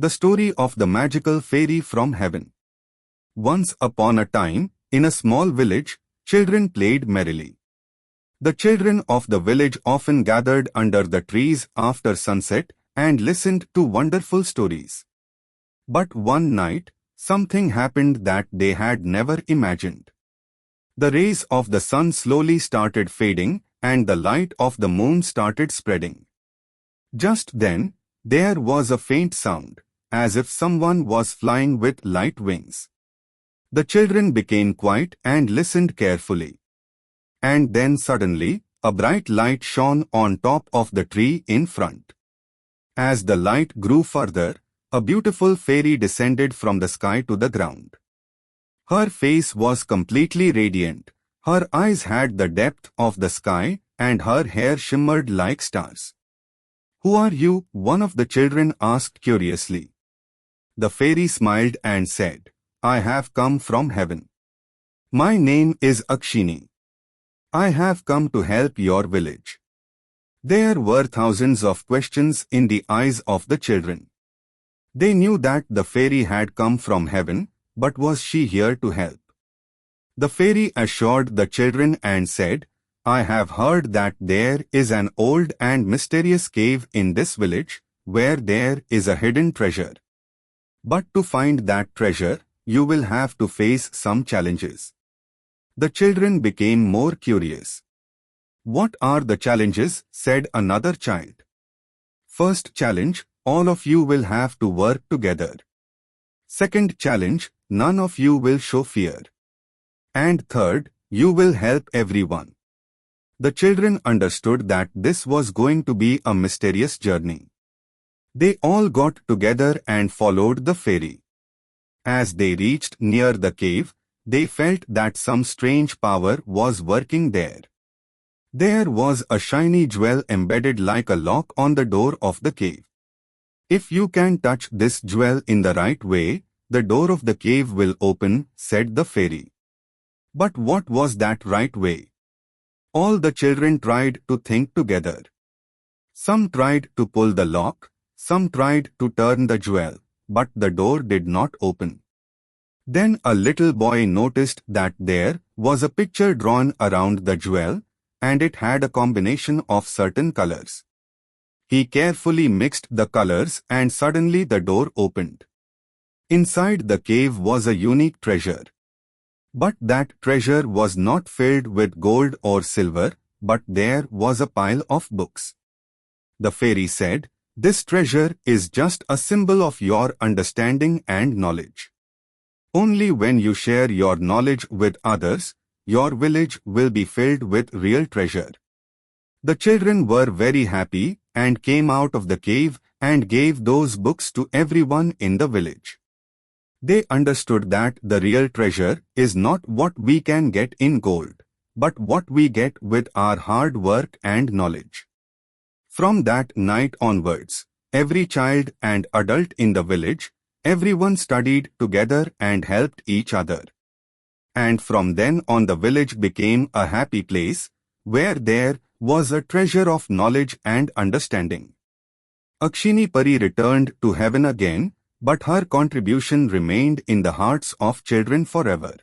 The story of the magical fairy from heaven. Once upon a time, in a small village, children played merrily. The children of the village often gathered under the trees after sunset and listened to wonderful stories. But one night, something happened that they had never imagined. The rays of the sun slowly started fading and the light of the moon started spreading. Just then, there was a faint sound, as if someone was flying with light wings. The children became quiet and listened carefully. And then suddenly, a bright light shone on top of the tree in front. As the light grew further, a beautiful fairy descended from the sky to the ground. Her face was completely radiant, her eyes had the depth of the sky, and her hair shimmered like stars. "Who are you?" one of the children asked curiously. The fairy smiled and said, "I have come from heaven. My name is Akshini. I have come to help your village." There were thousands of questions in the eyes of the children. They knew that the fairy had come from heaven, but was she here to help? The fairy assured the children and said, "I have heard that there is an old and mysterious cave in this village, where there is a hidden treasure. But to find that treasure, you will have to face some challenges." The children became more curious. "What are the challenges?" said another child. "First challenge, all of you will have to work together. Second challenge, none of you will show fear. And third, you will help everyone." The children understood that this was going to be a mysterious journey. They all got together and followed the fairy. As they reached near the cave, they felt that some strange power was working there. There was a shiny jewel embedded like a lock on the door of the cave. "If you can touch this jewel in the right way, the door of the cave will open," said the fairy. But what was that right way? All the children tried to think together. Some tried to pull the lock, some tried to turn the jewel, but the door did not open. Then a little boy noticed that there was a picture drawn around the jewel, and it had a combination of certain colors. He carefully mixed the colors and suddenly the door opened. Inside the cave was a unique treasure. But that treasure was not filled with gold or silver, but there was a pile of books. The fairy said, "This treasure is just a symbol of your understanding and knowledge. Only when you share your knowledge with others, your village will be filled with real treasure." The children were very happy and came out of the cave and gave those books to everyone in the village. They understood that the real treasure is not what we can get in gold, but what we get with our hard work and knowledge. From that night onwards, every child and adult in the village, everyone studied together and helped each other. And from then on the village became a happy place, where there was a treasure of knowledge and understanding. Akshini Pari returned to heaven again, but her contribution remained in the hearts of children forever.